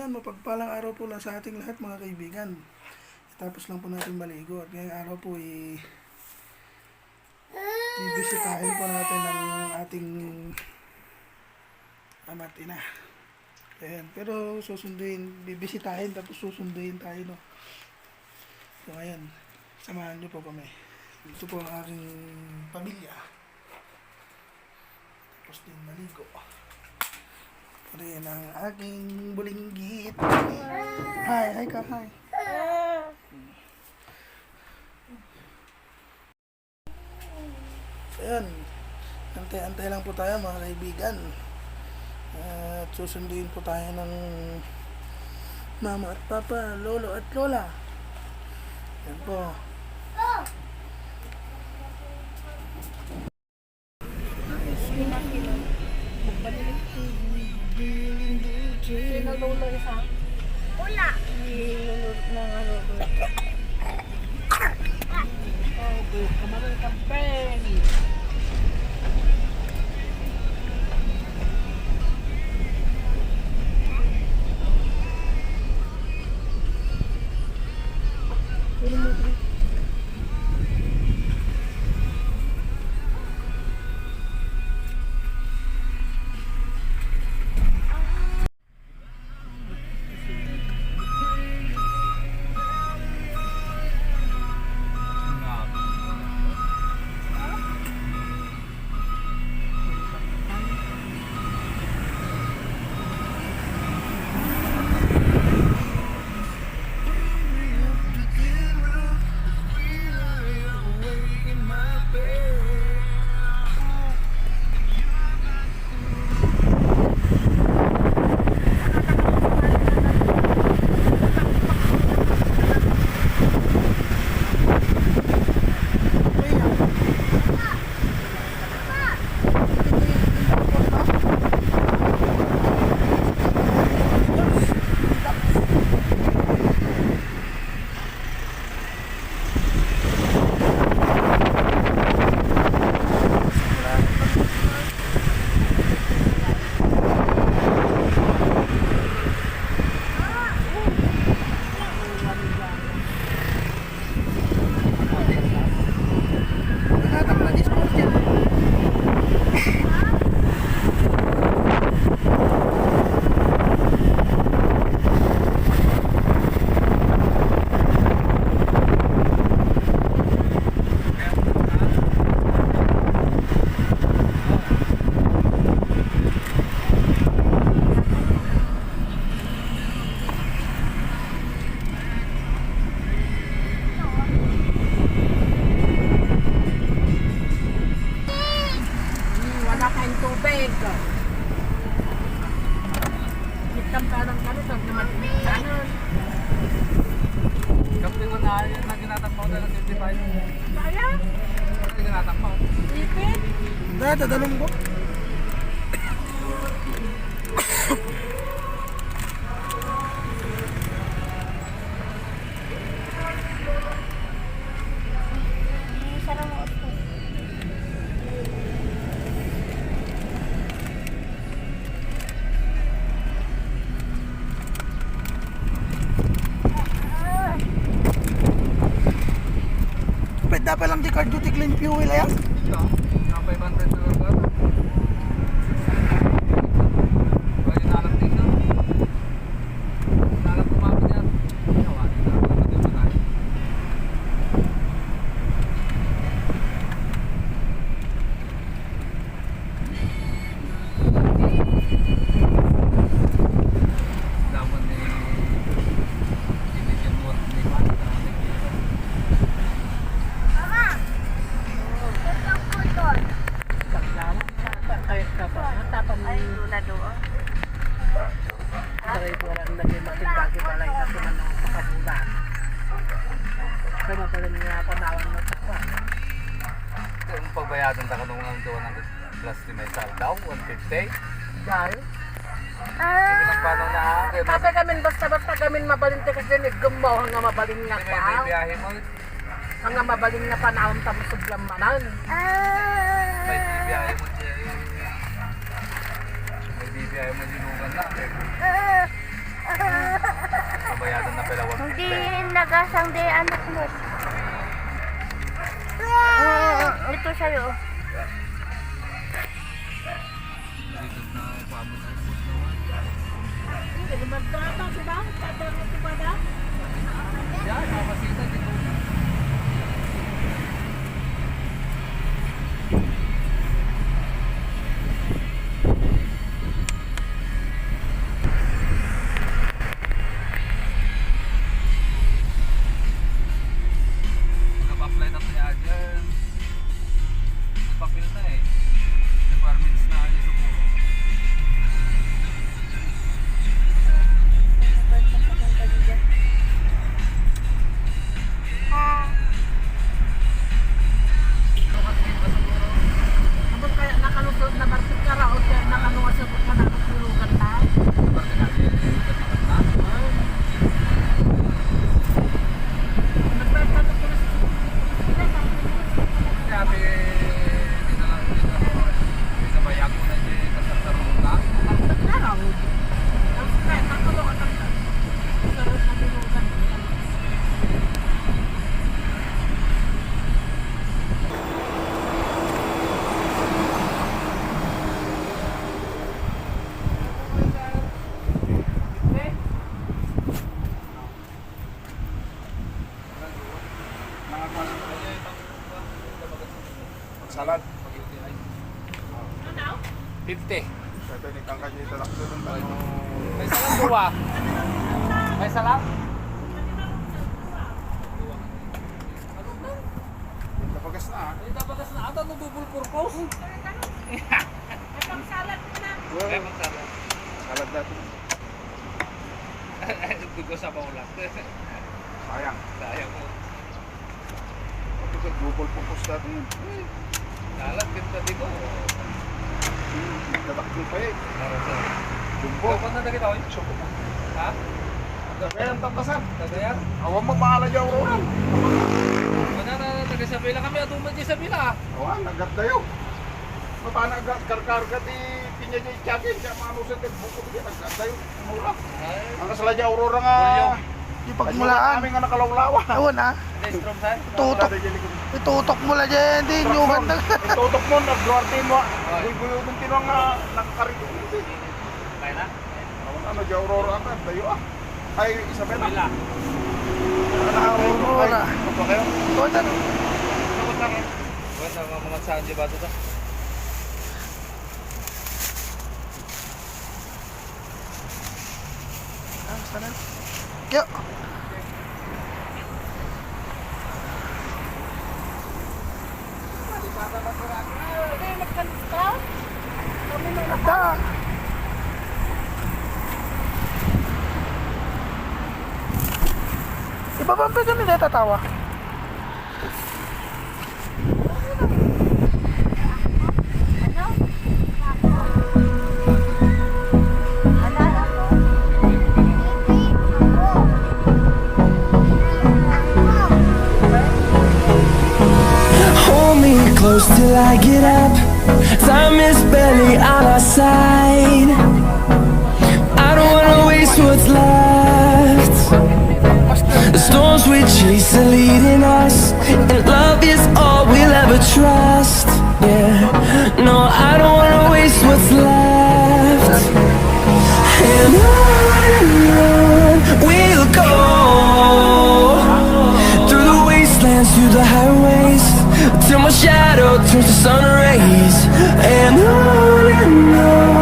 Ayan, mapagpalang araw po lang sa ating lahat mga kaibigan. Tapos lang po natin maligo at ngayong araw po bibisitahin po natin ang ating ama at ina. Ayan, pero bibisitahin tapos susunduin tayo, no. So ayan, samahan niyo po kami. Ito po ang aking pamilya. Tapos din maligo. Ito rin ang aking bulinggit. Hi ka, hi. Ayan, antay-antay lang po tayo mga kaibigan. At susunduin po tayo ng mama at papa, lolo at lola. Ayan po. Sino lolo isa? Wala. Kamarin kampeng. Wala kayong tubig. Hitam ka ng kanon, saan naman kanon. Kapit ko na yun na ginatakpaw na ng 55. Kaya? Ginatakpaw. Ipit? Dadalong po. Sarang mo ito. Pwede pa lang di cardio clean fuel ayan. Ito, na 500 na lang ba? Pwede nalap dito. Nalap kumapit yan. Nawanin na. Pwede mo tayo. Dapat ni Indian War ni Juan. Kahit ka pa. Matapang Ay, lula doon. Saray po lang naging matinbagi balay na tumanong pakabulan. Kaya mapalan niya panawan na tapa. Yung pagbayadan ta kanong ang 200 plus di may saldaw, 150. Dahil? Ang paano na kaya Kasi kami basta-basta kami mabalinti kasi naggumaw hanggang mabalin nga may pa. biyahe mo, Hanggang mabalin nga panahon tamo suglam manan. may biyahe mo may biyahe mo dinugan na. Pabayatan na pala 150. Hindi nagasang di anak mo. Ito sa'yo. Dito na paabot na yan, mamasita dito. Nag-apply na kaya dyan. Nagpapil na eh. Requirements na alis ako. Kapag kaya nakalusot na barkit ka raw, kaya nakaluwa sa manakapulugan tayo. Nagpapalot ko na sa Sabi, di na lang dito. Di sa bayak mo na dyan, kasartarong ka. araw. Tapos kaya nakaluwa ka na. Sarot na bilugan. Salad. 50. Ito ni kang kanya italak doon ng ano. May salam dua. May salam? Napagas na. Ay, dapat na ata no double purpose. Well, Ay, magsabi. salad natin. Dugo sa paulat. Sayang. Sayang mo. Ito sa double purpose natin. Nalat, kita dito. Italak doon pa eh. Narat sa. Jumbo. Dapat na nakita ko. Suko mo. Ha? Kaya ang tapasan. Tagayan? Awan mo maala dyan Aurora. Wala na taga-sabila kami. Atumad di sabila. Awan, nagat tayo. Paano nagat karkarga di pinya di tiyagin. Siya manusin din. Buko di nagat tayo. Mura. Ay, Ang kasala dyan Aurora nga. Bulyo. Ipagmulaan. Kami nga nakalawlawa. Awan ha. hindi, strom saan? Tutok. Itutok mo lang dyan. Hindi nyo ganda. Itutok mo, nag-duarte mo. Guy-guyo ng tinong nga nakakarito. Kaya na? Ano dyan Aurora ka? Tayo ah. Ay, Isabela. Sabila. Aurora. Ano kayo? Tuwan Sabot lang eh. Wala nga mga saan di ba ito ta? sana. Yo. Ada. Ibabampi kami na tatawa. Hold me close till I get up. Time is barely on our side. I don't wanna waste what's left. The storms we chase are leading us, and love is all we'll ever trust. Yeah, no, I don't wanna waste what's left. And on we'll go, through the wastelands, through the highways, till my shadow turns to sun rays. And on